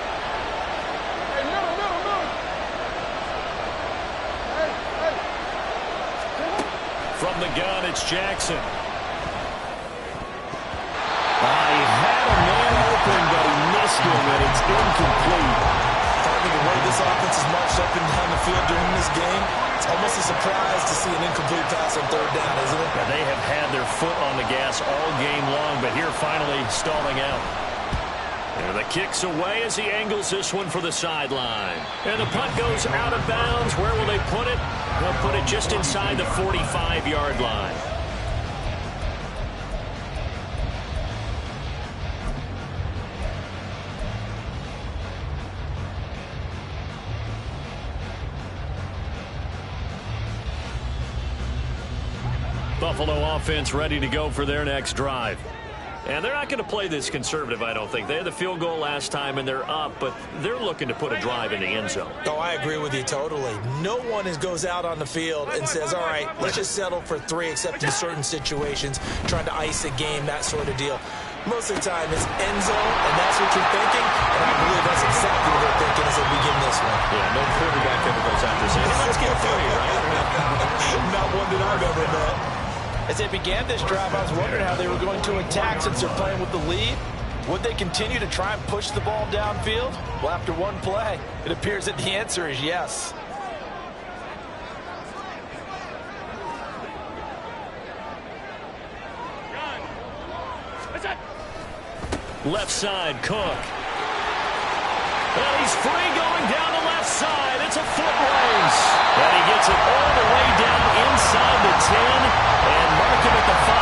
From the gun, it's Jackson. He had a man open, but he missed him, and it's incomplete. Partly the way this offense is marched up and down the field during this game, it's almost a surprise to see an incomplete pass on 3rd down, isn't it? Yeah, they have had their foot on the gas all game long, but here finally stalling out. And the kick's away as he angles this one for the sideline. And the punt goes out of bounds. Where will they put it? They'll put it just inside the 45-yard line. Buffalo offense ready to go for their next drive. And they're not going to play this conservative, I don't think. They had the field goal last time, and they're up, but they're looking to put a drive in the end zone. Oh, I agree with you totally. No one goes out on the field and says, all right, let's just settle for 3, except in certain situations, trying to ice a game, that sort of deal. Most of the time, it's end zone, and that's what you're thinking, and I believe that's exactly what they're thinking as they begin this one. Yeah, no quarterback ever goes out there saying, let's get 3, right? Not one that I've ever met. As they began this drive, I was wondering how they were going to attack since they're playing with the lead. Would they continue to try and push the ball downfield? Well, after one play, it appears that the answer is yes. Left side, Cook. And he's free going down the left side. It's a foot race. And he gets it all the way down inside the 10 and mark him at the 5.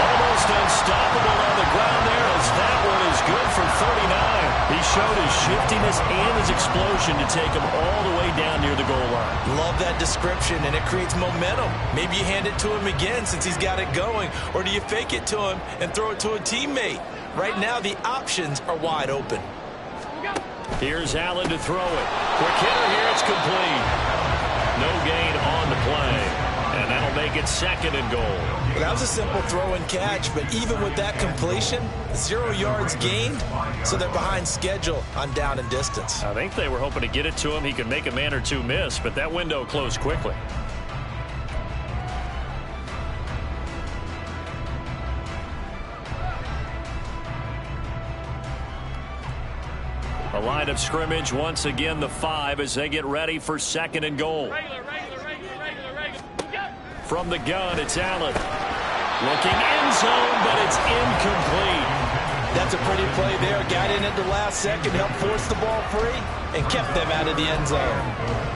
Almost unstoppable on the ground there as that one is good for 39. He showed his shiftiness and his explosion to take him all the way down near the goal line. Love that description, and it creates momentum. Maybe you hand it to him again since he's got it going, or do you fake it to him and throw it to a teammate? Right now, the options are wide open. Here's Allen to throw it. Quick hitter here, it's complete. No gain on the play, and that'll make it 2nd and goal. Well, that was a simple throw and catch, but even with that completion, 0 yards gained, so they're behind schedule on down and distance. I think they were hoping to get it to him. He could make a man or two miss, but that window closed quickly. A line of scrimmage, once again the 5 as they get ready for 2nd and goal. From the gun, it's Allen. Looking end zone, but it's incomplete. That's a pretty play there. Got in at the last second, helped force the ball free, and kept them out of the end zone.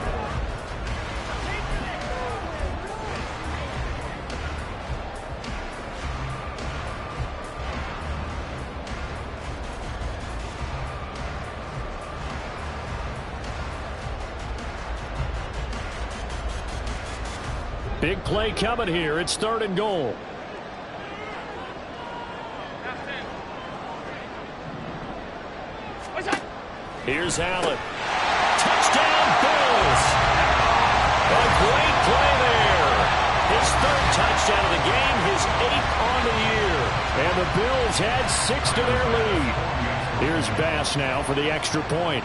Big play coming here. It's 3rd and goal. Here's Allen. Touchdown, Bills. A great play there. His 3rd touchdown of the game, his 8th on the year. And the Bills had 6 to their lead. Here's Bass now for the extra point.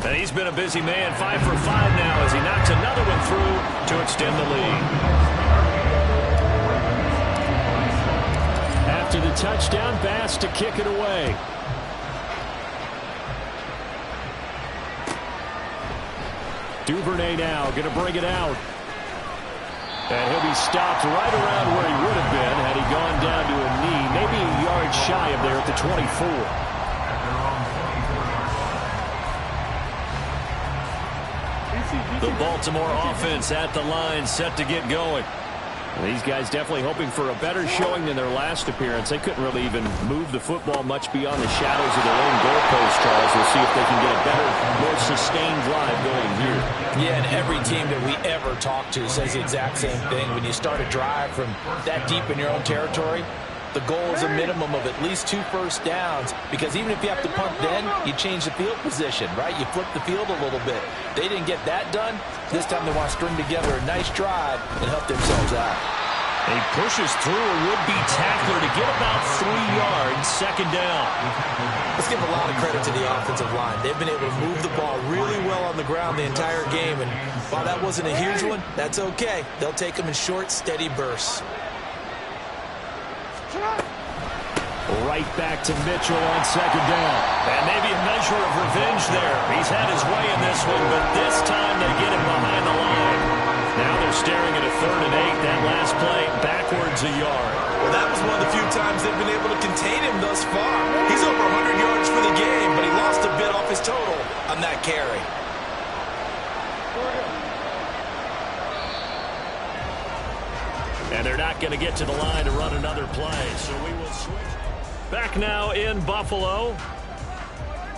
And he's been a busy man, 5 for 5 now as he knocks another one through to extend the lead. After the touchdown, Bass to kick it away. Duvernay now going to bring it out. And he'll be stopped right around where he would have been had he gone down to a knee, maybe a yard shy of there at the 24. The Baltimore offense at the line, set to get going. These guys definitely hoping for a better showing than their last appearance. They couldn't really even move the football much beyond the shadows of their own goalpost, Charles. We'll see if they can get a better, more sustained drive going here. Yeah, and every team that we ever talk to says the exact same thing. When you start a drive from that deep in your own territory, the goal is a minimum of at least 2 first downs, because even if you have to punt then, you change the field position, right? You flip the field a little bit. They didn't get that done. This time they want to string together a nice drive and help themselves out. He pushes through a would-be tackler to get about 3 yards, 2nd down. Let's give a lot of credit to the offensive line. They've been able to move the ball really well on the ground the entire game, and while that wasn't a huge one, that's okay. They'll take them in short, steady bursts. Right back to Mitchell on 2nd down. And maybe a measure of revenge there. He's had his way in this one, but this time they get him behind the line. Now they're staring at a 3rd and 8. That last play backwards a yard. Well, that was one of the few times they've been able to contain him thus far. He's over 100 yards for the game, but he lost a bit off his total on that carry. And they're not going to get to the line to run another play, so we will switch. Back now in Buffalo.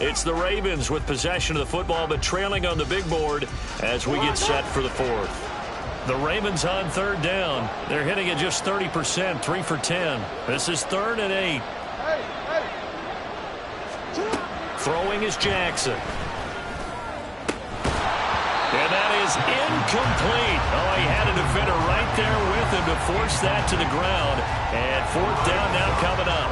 It's the Ravens with possession of the football, but trailing on the big board as we get set for the 4th. The Ravens on 3rd down. They're hitting at just 30%, 3 for 10. This is 3rd and 8. Throwing is Jackson. And that is incomplete. Oh, he had a defender right there with him to force that to the ground. And 4th down now coming up.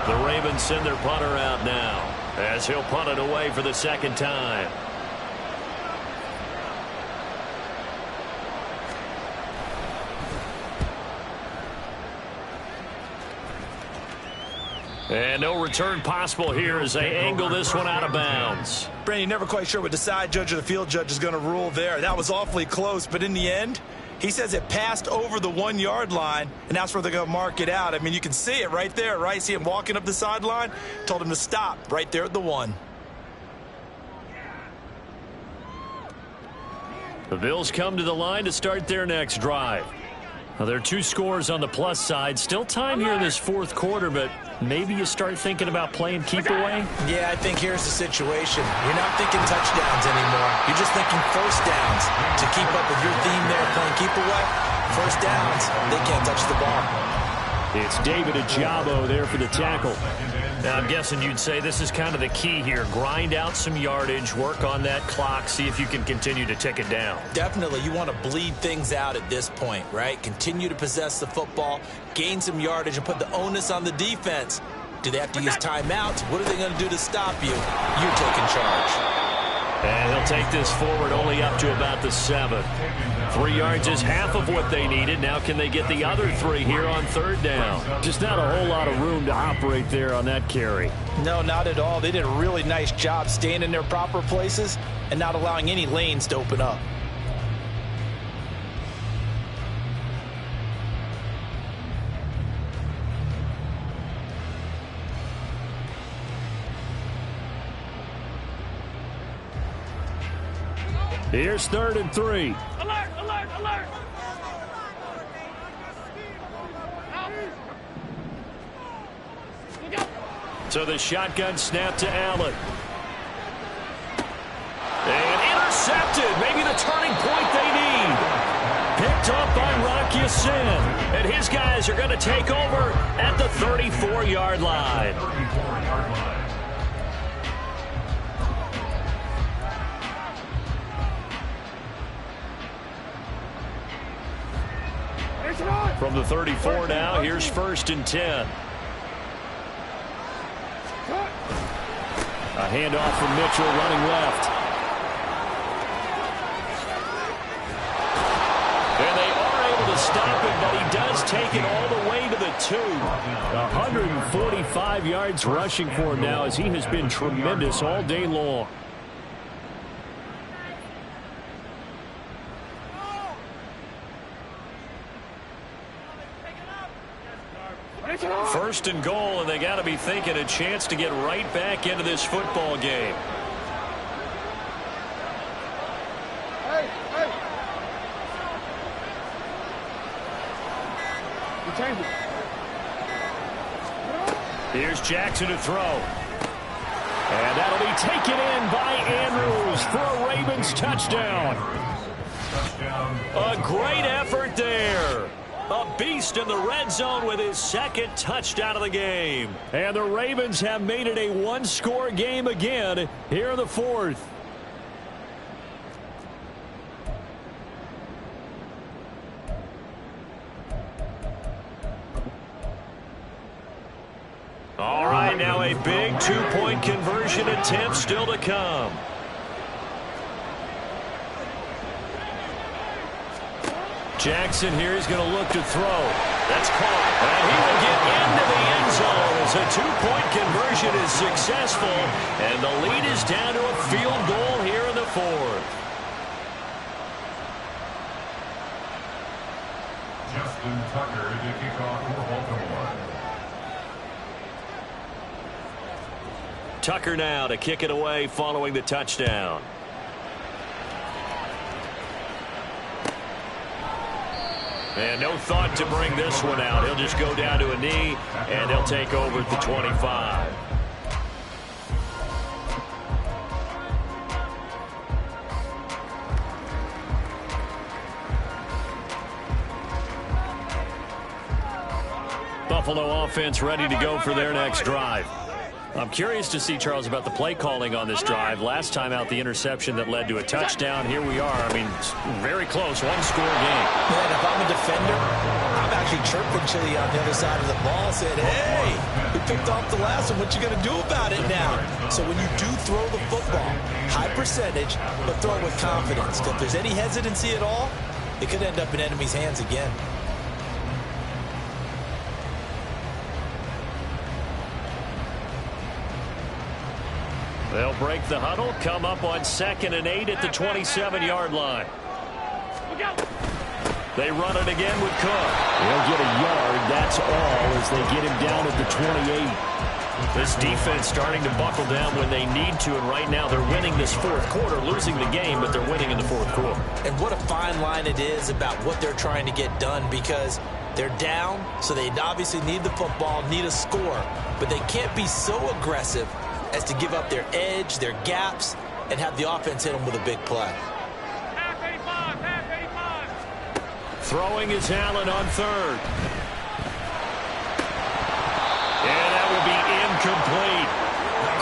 The Ravens send their punter out now as he'll punt it away for the 2nd time. And no return possible here as they angle this one out of bounds. Brandon, never quite sure what the side judge or the field judge is going to rule there. That was awfully close, but in the end, he says it passed over the 1 yard line, and that's where they're going to mark it out. I mean, you can see it right there, right? See him walking up the sideline? Told him to stop right there at the 1. The Bills come to the line to start their next drive. Now, there are 2 scores on the plus side. Still time here in this fourth quarter, but maybe you start thinking about playing keep away? Yeah, I think here's the situation. You're not thinking touchdowns anymore. You're just thinking first downs. To keep up with your theme there, playing keep away, first downs, they can't touch the ball. It's David Ajabo there for the tackle. Now, I'm guessing you'd say this is kind of the key here. Grind out some yardage, work on that clock, see if you can continue to tick it down. Definitely, you want to bleed things out at this point, right? Continue to possess the football, gain some yardage, and put the onus on the defense. Do they have to use timeouts? What are they going to do to stop you? You're taking charge. And he'll take this forward only up to about the 7. 3 yards is half of what they needed. Now can they get the other 3 here on third down? Just not a whole lot of room to operate there on that carry. No, not at all. They did a really nice job staying in their proper places and not allowing any lanes to open up. Here's 3rd and 3. Alert, alert, alert. So the shotgun snap to Allen. And intercepted. Maybe the turning point they need. Picked up by Rock Ya-Sin. And his guys are going to take over at the 34-yard line. 34-yard line. From the 34 now, here's 1st and 10. A handoff from Mitchell running left. And they are able to stop him, but he does take it all the way to the 2. 145 yards rushing for him now as he has been tremendous all day long. First and goal, and they got to be thinking a chance to get right back into this football game. Here's Jackson to throw. And that'll be taken in by Andrews for a Ravens touchdown. A great effort there. A beast in the red zone with his 2nd touchdown of the game. And the Ravens have made it a 1-score game again here in the 4th. All right, now a big 2-point conversion attempt still to come. Jackson here is going to look to throw. That's caught. And he will get into the end zone as a 2-point conversion is successful. And the lead is down to a field goal here in the 4th. Justin Tucker to kick off for Baltimore. Tucker now to kick it away following the touchdown. And no thought to bring this one out. He'll just go down to a knee, and they'll take over at the 25. Buffalo offense ready to go for their next drive. I'm curious to see, Charles, about the play calling on this drive. Last time out, the interception that led to a touchdown. Here we are. I mean, very close, 1-score game. Man, if I'm a defender, I'm actually chirping Chili on the other side of the ball, saying, hey, we picked off the last one. What you going to do about it now? So when you do throw the football, high percentage, but throw it with confidence. Because if there's any hesitancy at all, it could end up in enemy's hands again. They'll break the huddle, come up on 2nd and 8 at the 27-yard line. They run it again with Cook. He'll get a yard, that's all, as they get him down at the 28. This defense starting to buckle down when they need to, and right now they're winning this fourth quarter, losing the game, but they're winning in the fourth quarter. And what a fine line it is about what they're trying to get done, because they're down, so they obviously need the football, need a score, but they can't be so aggressive as to give up their edge, their gaps, and have the offense hit them with a big play. Throwing is Allen on 3rd. And that will be incomplete.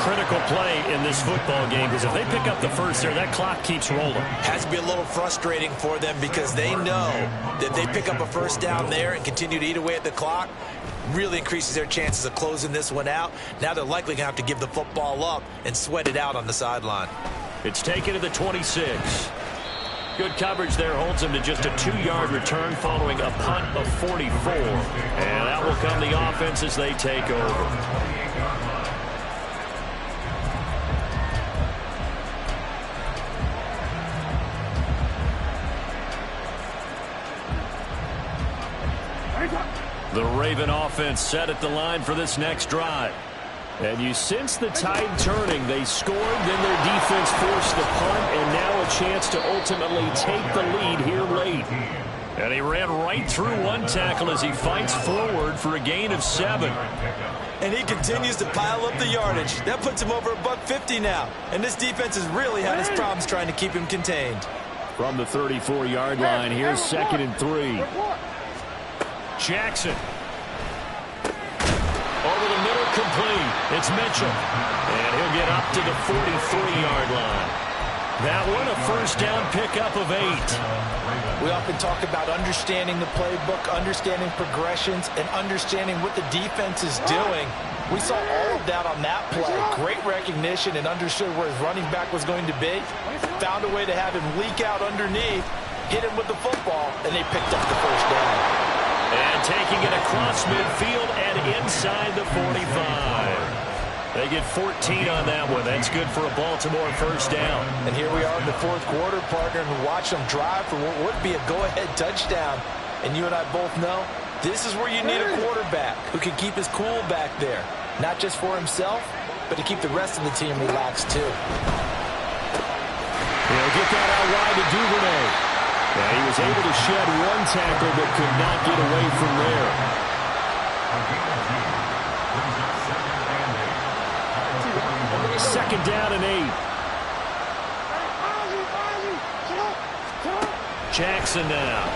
Critical play in this football game, because if they pick up the first there, that clock keeps rolling. Has to be a little frustrating for them, because they know that if they pick up a first down there and continue to eat away at the clock, really increases their chances of closing this one out. Now they're likely going to have to give the football up and sweat it out on the sideline. It's taken to the 26. Good coverage there, holds him to just a 2-yard return following a punt of 44. And that will come the offense as they take over. The Raven offense set at the line for this next drive. And you sense the tide turning. They scored, then their defense forced the punt, and now a chance to ultimately take the lead here late. And he ran right through one tackle as he fights forward for a gain of 7. And he continues to pile up the yardage. That puts him over $150 now. And this defense has really had his problems trying to keep him contained. From the 34-yard line, here's 2nd and 3. Jackson. Over the middle, complete. It's Mitchell. And he'll get up to the 43-yard line. That one, a first down pickup of 8. We often talk about understanding the playbook, understanding progressions, and understanding what the defense is doing. We saw all of that on that play. Great recognition and understood where his running back was going to be. Found a way to have him leak out underneath, hit him with the football, and they picked up the first down. And taking it across midfield and inside the 45. They get 14 on that one. That's good for a Baltimore first down. And here we are in the fourth quarter, partner, and watch them drive for what would be a go-ahead touchdown. And you and I both know this is where you need a quarterback who can keep his cool back there. Not just for himself, but to keep the rest of the team relaxed too. He'll get that out wide to Duvernay. Yeah, he was able to shed one tackle but could not get away from there. Second down and 8. Jackson now.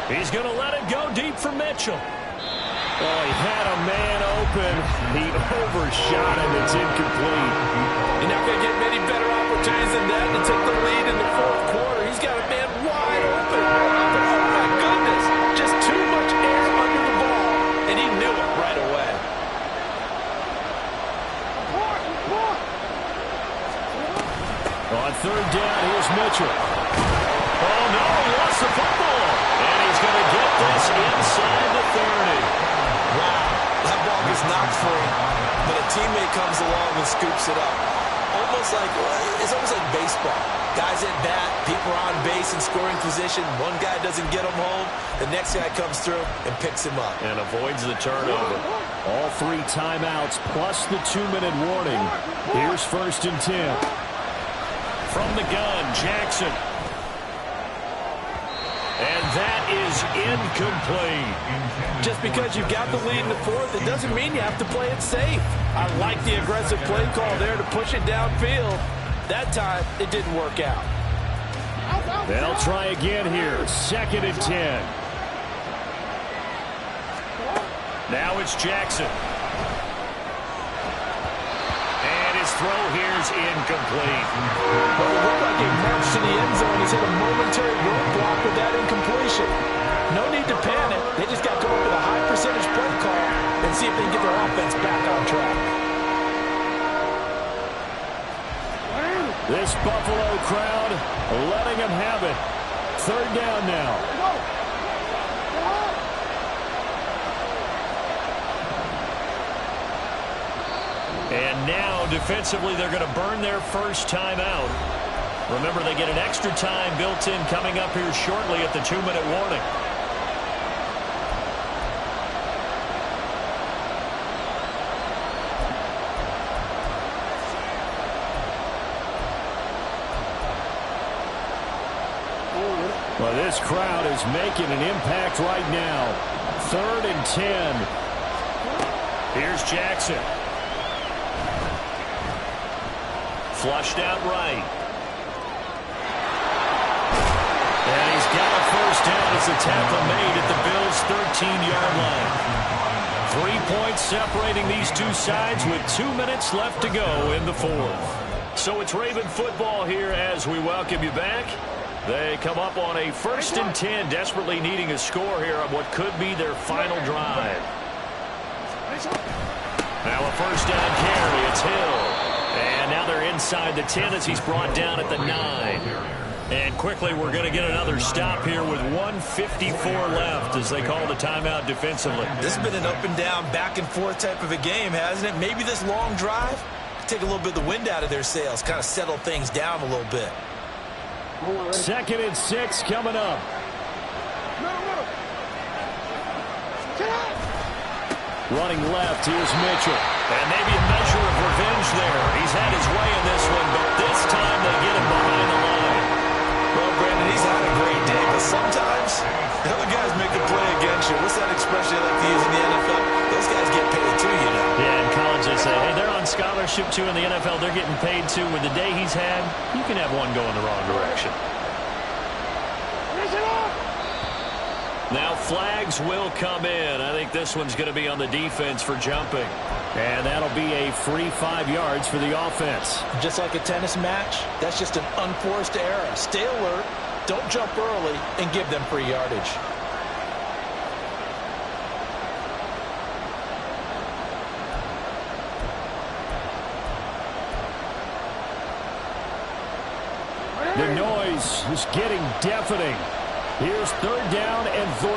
He's going to let it go deep for Mitchell. Oh, he had a man open. He overshot him. It's incomplete. You're not going to get many better opportunities than that to take the lead in the fourth quarter. He's got a man wide open. Oh, my goodness. Just too much air under the ball, and he knew it right away. On third down, here's Mitchell. Oh, no, he lost the football. And he's going to get this inside the 30. Wow, that ball gets knocked free, but a teammate comes along and scoops it up. It's almost like baseball. Guys at bat, people are on base in scoring position. One guy doesn't get him home. The next guy comes through and picks him up. And avoids the turnover. All 3 timeouts plus the 2-minute warning. Here's 1st and 10. From the gun, Jackson. And that is incomplete. Just because you've got the lead in the fourth, it doesn't mean you have to play it safe. I like the aggressive play call there to push it downfield. That time, it didn't work out. They'll try again here. 2nd and 10. Now it's Jackson. And his throw here's incomplete. Well, it looked like he marched to the end zone. He's hit a momentary roadblock with that incompletion. No need to panic. They just got to go up with a high percentage play call and see if they can get their offense back on track. This Buffalo crowd letting them have it. Third down now. And now, defensively, they're going to burn their first timeout. Remember, they get an extra time built in coming up here shortly at the 2-minute warning. Well, this crowd is making an impact right now. 3rd and 10. Here's Jackson. Flushed out right. And he's got a first down as the tackle made at the Bills' 13-yard line. 3 points separating these two sides with 2 minutes left to go in the 4th. So it's Raven football here as we welcome you back. They come up on a 1st and 10, desperately needing a score here on what could be their final drive. Now a first down carry. It's Hill. And now they're inside the 10 as he's brought down at the 9. And quickly we're going to get another stop here with 1:54 left as they call the timeout defensively. This has been an up and down, back and forth type of a game, hasn't it? Maybe this long drive take a little bit of the wind out of their sails, kind of settle things down a little bit. 2nd and 6 coming up. Running left, here's Mitchell. And maybe a measure of revenge there. He's had his way in this one, but this time they get him behind the line. Well, Brandon, he's had a great day, but sometimes the other guys make a play against you. What's that expression they like to use in the NFL? Those guys get paid too, you know. Yeah, in college they say, hey, they're on scholarship too. In the NFL, they're getting paid too. With the day he's had, you can have one go in the wrong direction. Now flags will come in. I think this one's going to be on the defense for jumping. And that'll be a free 5 yards for the offense. Just like a tennis match, that's just an unforced error. Stay alert, don't jump early, and give them free yardage. The noise is getting deafening. Here's 3rd down and 3.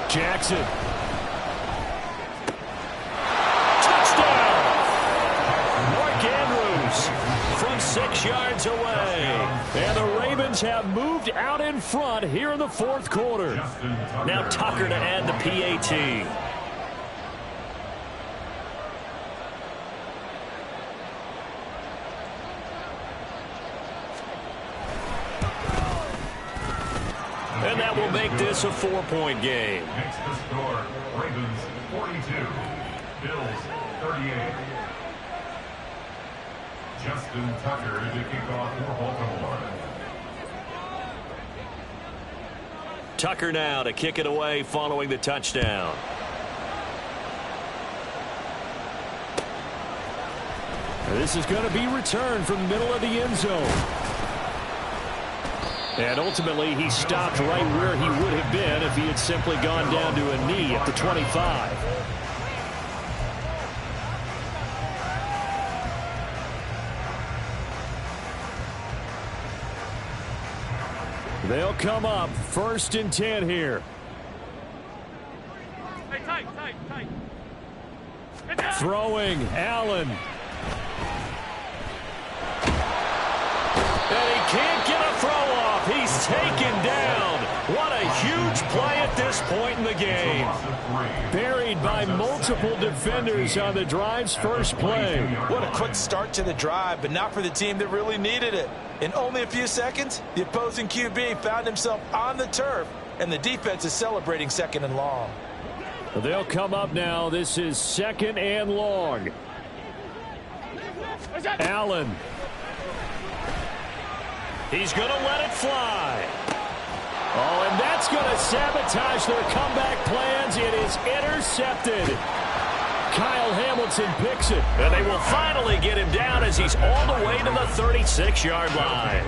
Jackson. Touchdown! Mark Andrews from 6 yards away. And the Ravens have moved out in front here in the 4th quarter. Now Tucker to add the PAT. And that will make this a 4-point game. Makes the score Ravens 42, Bills 38. Justin Tucker to kick off for Baltimore. Tucker now to kick it away following the touchdown. This is going to be returned from the middle of the end zone. And ultimately, he stopped right where he would have been if he had simply gone down to a knee at the 25. They'll come up 1st and 10 here. Hey, tight. Throwing, Allen. And he can't get a throw off. He's taken down. What a huge play at this point in the game. Buried by multiple defenders on the drive's first play. What a quick start to the drive, but not for the team that really needed it. In only a few seconds, the opposing QB found himself on the turf, and the defense is celebrating 2nd and long. They'll come up now. This is 2nd and long. Allen. He's going to let it fly. Oh, and that's going to sabotage their comeback plans. It is intercepted. Kyle Hamilton picks it. And they will finally get him down as he's all the way to the 36-yard line.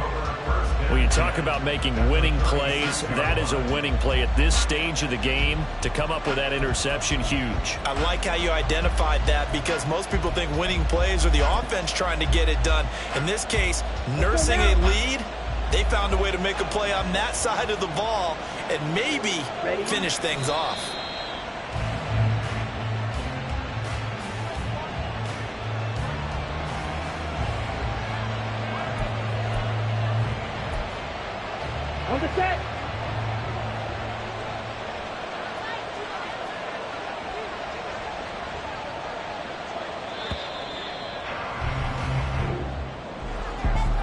When you talk about making winning plays, that is a winning play at this stage of the game. To come up with that interception, huge. I like how you identified that because most people think winning plays are the offense trying to get it done. In this case, nursing a lead They found a way to make a play on that side of the ball and maybe finish things off. On the set.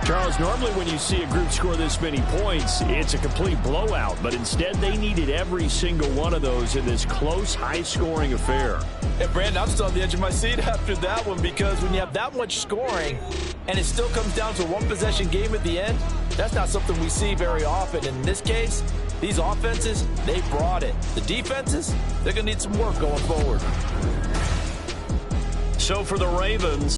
Charles, normally when you see a group score this many points, it's a complete blowout. But instead, they needed every single one of those in this close, high-scoring affair. Yeah, Brandon, I'm still on the edge of my seat after that one because when you have that much scoring and it still comes down to a one-possession game at the end, that's not something we see very often. In this case, these offenses, they brought it. The defenses, they're going to need some work going forward. So for the Ravens,